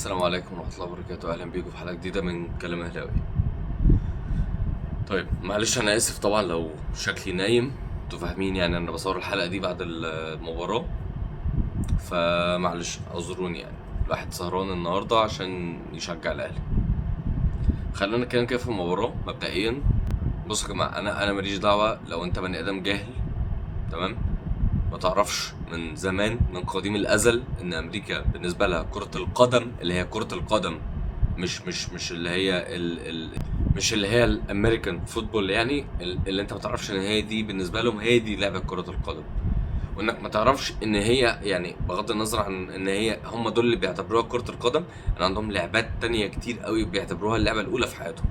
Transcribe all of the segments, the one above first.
السلام عليكم ورحمة الله وبركاته. أهلا بيكم في حلقة جديدة من كلام أهلاوي. طيب معلش أنا آسف طبعا لو شكلي نايم، انتوا فاهمين يعني أنا بصور الحلقة دي بعد المباراة، فمعلش اعذروني يعني. الواحد سهران النهاردة عشان يشجع الأهلي. خلينا نتكلم كده في المباراة مبدئيا. بصوا يا جماعة، أنا ماليش دعوة لو أنت بني آدم جاهل، تمام؟ ما تعرفش من زمان من قديم الازل ان امريكا بالنسبه لها كره القدم اللي هي كره القدم، مش اللي هي مش اللي هي الامريكان فوتبول، يعني اللي انت ما تعرفش ان هي دي بالنسبه لهم هي دي لعبه كره القدم. وانك ما تعرفش ان هي يعني بغض النظر عن ان هي هم دول اللي بيعتبروها كره القدم، ان عندهم لعبات تانية كتير قوي بيعتبروها اللعبه الاولى في حياتهم.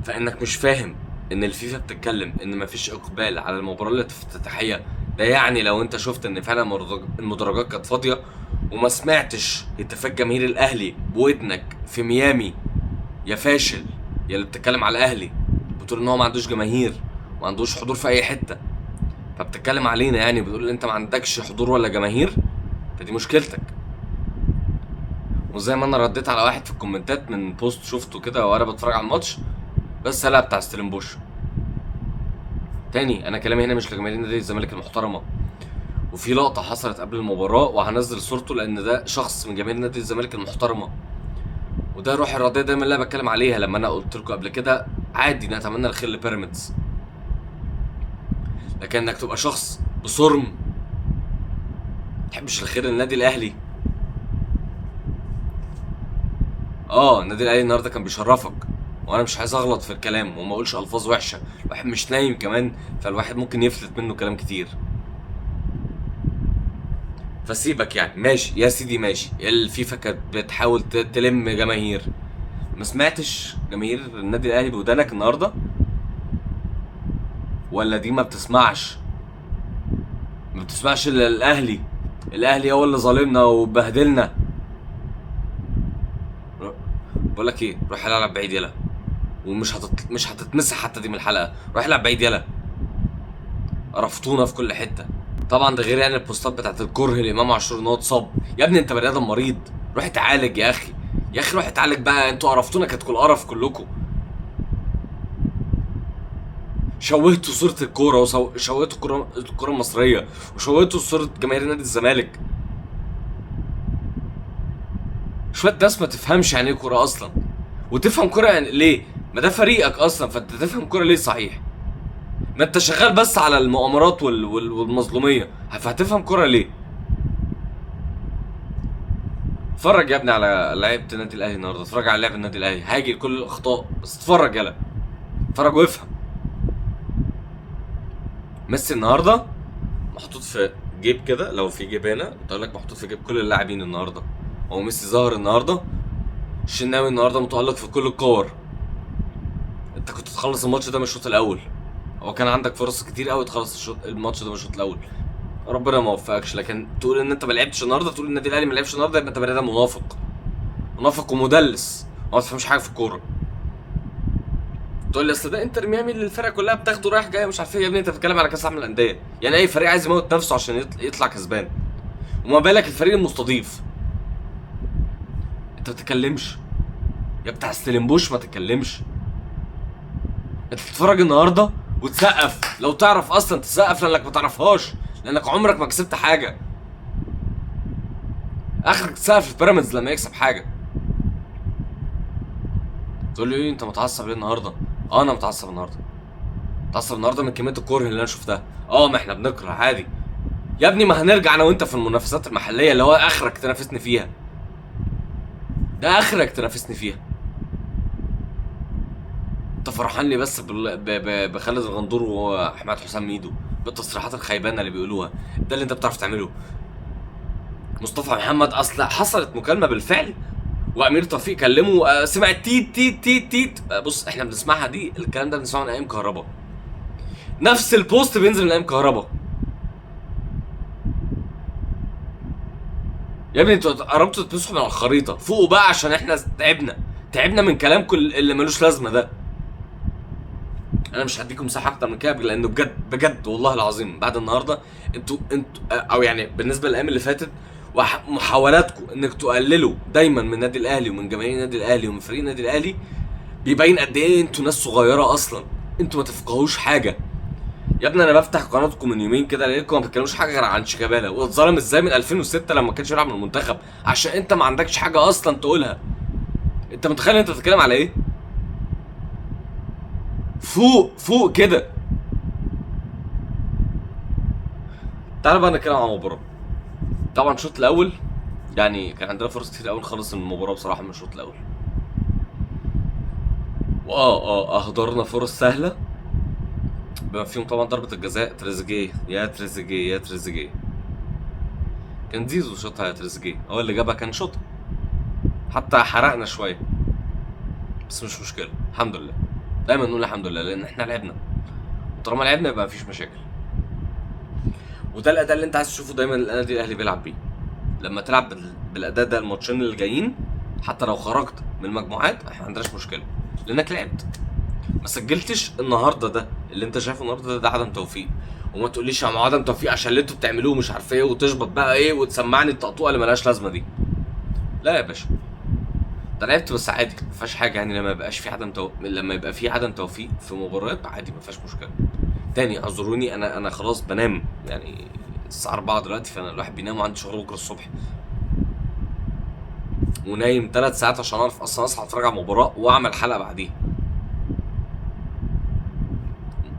فانك مش فاهم ان الفيفا بتتكلم ان مفيش اقبال على المباراه الافتتاحيه، ده يعني لو انت شفت ان فعلا المدرجات كانت فاضيه وما سمعتش هتافات جماهير الاهلي بودنك في ميامي، يا فاشل يا اللي بتتكلم على الاهلي بتقول ان هو ما عندوش جماهير وما عندوش حضور في اي حته، فبتتكلم علينا يعني بتقول ان انت ما عندكش حضور ولا جماهير، فدي مشكلتك. وزي ما انا رديت على واحد في الكومنتات من بوست شفته كده وانا بتفرج على الماتش، بس لا بتاع ستيلنبوش تاني، انا كلامي هنا مش لجماهير نادي الزمالك المحترمه. وفي لقطه حصلت قبل المباراه وهنزل صورته لان ده شخص من جماهير نادي الزمالك المحترمه، وده روح الرياضيه دايما اللي انا بتكلم عليها. لما انا قلت لكم قبل كده عادي نتمنى الخير لبيراميدز، لكن انك تبقى شخص بصرم ما تحبش الخير للنادي الاهلي. النادي الاهلي النهارده كان بيشرفك، وانا مش عايز اغلط في الكلام وما اقولش الفاظ وحشه، الواحد مش نايم كمان فالواحد ممكن يفلت منه كلام كتير. فسيبك يعني، ماشي يا سيدي ماشي، الفيفا كانت بتحاول تلم جماهير، ما سمعتش جماهير النادي الاهلي بودانك النهارده؟ ولا دي ما بتسمعش الا الاهلي هو اللي ظالمنا وبهدلنا؟ بقول لك ايه، روح العب بعيد يلا، مش هتتمسح حتى دي من الحلقه، روح العب بعيد يلا، قرفتونا في كل حته. طبعا ده غير يعني البوستات بتاعت الكره لامام عاشور ان هو اتصاب. يا ابني انت بني ادم مريض، روح اتعالج يا اخي، روح اتعالج بقى، انتوا قرفتونا، كانت كل قرف كلكم. شوهتوا صورة الكورة وشوهتوا الكورة المصرية وشوهتوا صورة جماهير نادي الزمالك. شوية ناس ما تفهمش يعني ايه كورة أصلا، وتفهم كورة يعني ليه؟ ما ده فريقك أصلا، فأنت تفهم كورة ليه صحيح؟ ما أنت شغال بس على المؤامرات والمظلومية، فهتفهم كورة ليه؟ اتفرج يا ابني على لعيبة النادي الأهلي النهاردة، اتفرج على لعب النادي الأهلي، هاجي لكل الأخطاء بس اتفرج يلا، اتفرج وافهم. ميسي النهارده محطوط في جيب كده، لو في جيب هنا كنت اقول لك محطوط في جيب كل اللاعبين النهارده. هو ميسي ظهر النهارده، الشناوي النهارده متألق في كل الكور. انت كنت تخلص الماتش ده من الشوط الاول، هو كان عندك فرص كتير قوي تخلص الماتش ده من الشوط الاول، ربنا ما وفقكش. لكن تقول ان انت ما لعبتش النهارده، تقول النادي الاهلي ما لعبش النهارده، يبقى انت بني ادم منافق ومدلس ما تفهمش حاجه في الكوره. تقول لي اصل ده انتر ميامي اللي الفرقه كلها بتاخده رايح جاي مش عارف ايه، يا ابني انت بتتكلم على كاس العالم للانديه، يعني اي فريق عايز يموت نفسه عشان يطلع كسبان، وما بالك الفريق المستضيف. انت ما تتكلمش يا بتاع ستيلنبوش، ما تتكلمش، انت تتفرج النهارده وتسقف لو تعرف اصلا تسقف، لانك ما تعرفهاش، لانك عمرك ما كسبت حاجه. اخرك تسقف البيراميدز لما يكسب حاجه. تقول لي ايه انت متعصب ليه النهارده؟ انا متعصب النهارده من كميه الكره اللي انا شفتها. ما احنا بنكره عادي يا ابني، ما هنرجع انا وانت في المنافسات المحليه اللي هو اخرك تنافسني فيها، ده اخرك تنافسني فيها. انت فرحان لي بس بخالد الغندور واحمد حسام ميدو بالتصريحات الخيبانه اللي بيقولوها، ده اللي انت بتعرف تعمله. مصطفى محمد اصل حصلت مكالمه بالفعل وامير توفيق كلمه، سمع تيت تيت تيت تيت، بص احنا بنسمعها دي، الكلام ده بنسمعه من ايام كهربا، نفس البوست بينزل من ايام كهربا. يا ابني انتوا قربتوا تمسحوا من على الخريطه، فوقوا بقى عشان احنا تعبنا من كلام كل اللي ملوش لازمه ده. انا مش هديكم مساحه اكتر من كده لانه بجد والله العظيم بعد النهارده انتوا او يعني بالنسبه للايام اللي فاتت ومحاولاتكم انك تقللوا دايما من النادي الاهلي ومن جماهير النادي الاهلي ومن فريق النادي الاهلي بيبين قد ايه انتوا ناس صغيره اصلا، انتوا ما تفقهوش حاجه. يا ابني انا بفتح قناتكم من يومين كده لقيتكم ما بتتكلموش حاجه غير عن شيكابالا، واتظلم ازاي من 2006 لما ما كانش بيلعب من المنتخب عشان انت ما عندكش حاجه اصلا تقولها. انت متخيل انت بتتكلم على ايه؟ فوق كده. تعال بقى نتكلم عن المباراه. طبعا الشوط الاول يعني كان عندنا فرص كتير قوي نخلص المباراه بصراحه من الشوط الاول، اهدرنا فرص سهله بما فيهم طبعا ضربه الجزاء تريزيجيه. يا تريزيجيه يا تريزيجيه، كان زيزو شوطها يا تريزيجيه، هو اللي جابها كان شوطها، حتى حرقنا شويه بس مش مشكله الحمد لله. دايما نقول الحمد لله لان احنا لعبنا، وطالما لعبنا يبقى مفيش مشاكل. وده الاداء اللي انت عايز تشوفه دايما النادي الاهلي بيلعب بيه. لما تلعب بالاداء ده الماتشين اللي جايين حتى لو خرجت من المجموعات احنا ما عندناش مشكله لانك لعبت. ما سجلتش النهارده، ده اللي انت شايفه النهارده ده عدم توفيق. وما تقوليش يا عدم توفيق عشان اللي انتوا بتعملوه مش عارف ايه وتشبط بقى ايه وتسمعني الطقطوقه اللي ملهاش لازمه دي. لا يا باشا، ده لعبت بس عادي ما فيهاش حاجه يعني. لما يبقى في عدم توفيق في مباريات عادي ما فيهاش مشكله. تاني اعذروني انا خلاص بنام يعني الساعه 4 دلوقتي، فانا الواحد بينام وعندي شغل بكره الصبح ونايم 3 ساعات عشان اعرف اصلا اصحى اتفرج على المباراه واعمل حلقه بعديها.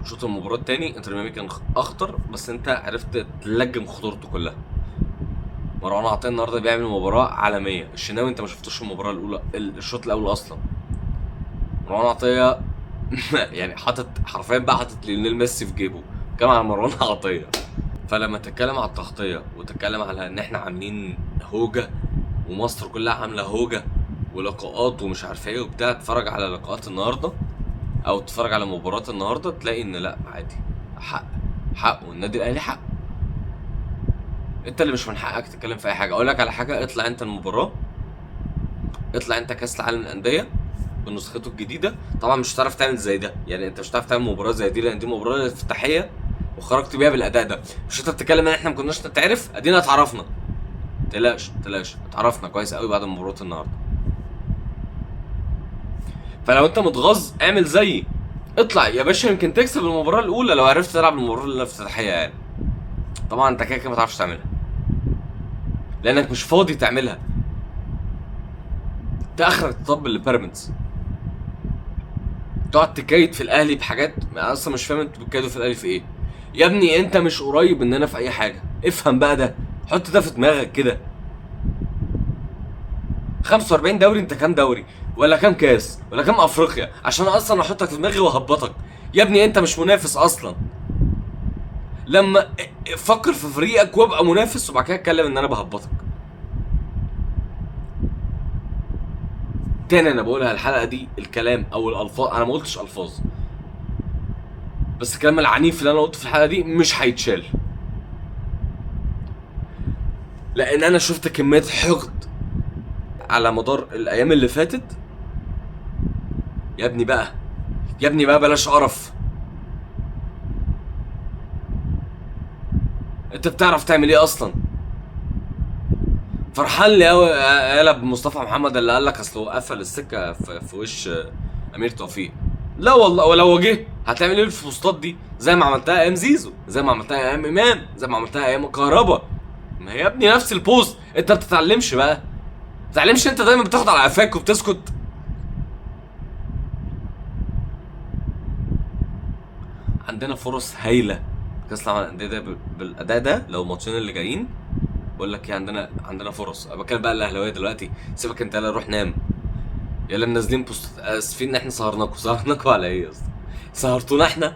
شوط المباراه التاني انتر ميامي كان اخطر بس انت عرفت تلجم خطورته كلها. مروان عطيه النهارده بيعمل مباراه عالميه. الشناوي انت ما شفتوش المباراه الاولى الشوط الاول اصلا. مروان عطيه يعني حرفيا بقى حاطط ليونيل ميسي في جيبه. كلام على مروان عطيه. فلما تتكلم على التغطيه وتتكلم على ان احنا عاملين هوجه ومصر كلها عامله هوجه ولقاءات ومش عارف ايه وبتاع، تتفرج على لقاءات النهارده او تتفرج على مباراه النهارده تلاقي ان لا عادي، حق والنادي الاهلي حق. انت اللي مش من حقك تتكلم في اي حاجه. اقول لك على حاجه، اطلع انت المباراه، اطلع انت كاس العالم للانديه بنسخته الجديده. طبعا مش هتعرف تعمل زي ده يعني، انت مش هتعرف تعمل مباراه زي دي لان دي مباراه افتتاحيه وخرجت بيها بالاداء ده. مش انت بتتكلم ان احنا ما كناش نتعرف، ادينا اتعرفنا. تلاش اتعرفنا كويس قوي بعد مباراه النهارده. فلو انت متغاظ اعمل زيي، اطلع يا باشا يمكن تكسب المباراه الاولى لو عرفت تلعب المباراه الافتتاحيه يعني. طبعا انت كده ما تعرفش تعملها لانك مش فاضي تعملها. انت اخرك تطبل لبيراميدز، تقعد تكيد في الاهلي بحاجات انا اصلا مش فاهم انتوا بتكيدوا في الاهلي في ايه. يا ابني انت مش قريب مننا في اي حاجه، افهم بقى ده، حط ده في دماغك كده. 45 دوري، انت كام دوري ولا كام كاس ولا كام افريقيا عشان اصلا احطك في دماغي واهبطك؟ يا ابني انت مش منافس اصلا. لما فكر في فريقك وابقى منافس وبعد كده اتكلم ان انا بهبطك. تاني انا بقولها الحلقه دي، الكلام او الالفاظ، انا ما قلتش الفاظ بس الكلام العنيف اللي انا قلته في الحلقه دي مش هيتشال، لان انا شفت كميه حقد على مدار الايام اللي فاتت. يا ابني بقى بلاش قرف. انت بتعرف تعمل ايه اصلا؟ فرحان لي قوي قلب مصطفى محمد اللي قال لك اصل هو قفل السكه في وش امير توفيق. لا والله، ولو جه هتعمل ايه في البوستات دي؟ زي ما عملتها ايام زيزو، زي ما عملتها ايام امام، زي ما عملتها ايام كهربا. ما هي يا ابني نفس البوست. انت ما بتتعلمش بقى، ما بتتعلمش، انت دايما بتاخد على قفاك وبتسكت. عندنا فرص هايله كاس العالم للانديه ده بالاداء ده. لو الماتشين اللي جايين بقول لك ايه، عندنا فرص. انا بتكلم بقى الاهلاويه دلوقتي، سيبك انت، يلا روح نام. يلا منزلين بوست اسفين ان احنا سهرناكوا على ايه يا اسطى؟ سهرتونا احنا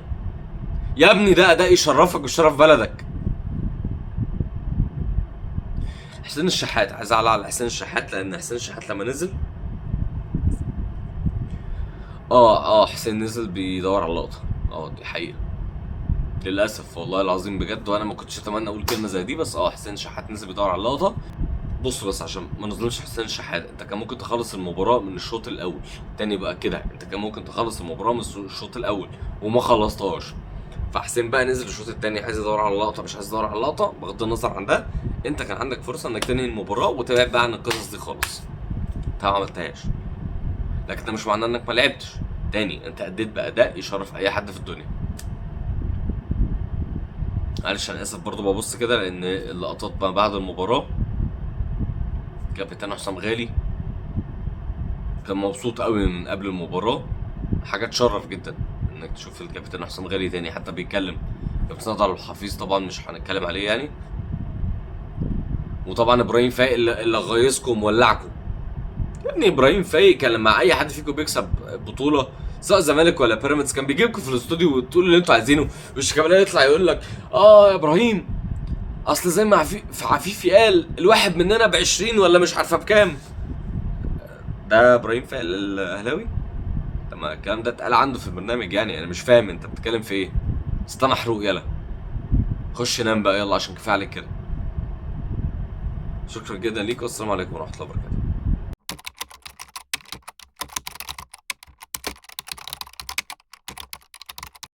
يا ابني؟ ده اداء يشرفك ويشرف بلدك. حسين الشحات، عايز اعلق على حسين الشحات لان حسين الشحات لما نزل حسين نزل بيدور على اللقطه. دي حقيقه للاسف والله العظيم بجد، وانا ما كنتش اتمنى اقول كلمه زي دي، بس حسين الشحات نزل بيدور على اللقطه. بص بس عشان ما نظلمش حسين الشحات، انت كان ممكن تخلص المباراه من الشوط الاول. تاني بقى كده، انت كان ممكن تخلص المباراه من الشوط الاول وما خلصتهاش. فحسين بقى نزل الشوط الثاني عايز يدور على اللقطه، مش عايز يدور على اللقطه، بغض النظر عن ده. انت كان عندك فرصه انك تنهي المباراه وتبعد بقى عن القصص دي خالص، انت ما عملتهاش. لكن ده مش معناه انك ما لعبتش. تاني، انت اديت باداء يشرف اي حد في الدنيا. معلش انا اسف برضه ببص كده لان اللقطات ما بعد المباراه، كابتن حسام غالي كان مبسوط قوي من قبل المباراه. حاجه تشرف جدا انك تشوف الكابتن حسام غالي تاني حتى بيتكلم. كابتن عبد الحفيظ طبعا مش هنتكلم عليه يعني. وطبعا ابراهيم فايق اللي غيظكم ومولعكم. يا ابني ابراهيم فايق كان لما اي حد فيكم بيكسب بطوله سواء زمالك ولا بيراميدز كان بيجيبكم في الاستوديو وتقولوا اللي انتوا عايزينه، مش كمان يطلع يقول لك يا ابراهيم اصل زي ما عفيفي قال الواحد مننا ب20 ولا مش عارفه بكام. ده ابراهيم فايق الاهلاوي؟ طب ما الكلام ده اتقال عنده في البرنامج يعني. انا مش فاهم انت بتتكلم في ايه. استنى حروق يلا، خش نام بقى يلا عشان كفايه عليك كده. شكرا جدا ليك والسلام عليكم ورحمه الله وبركاته.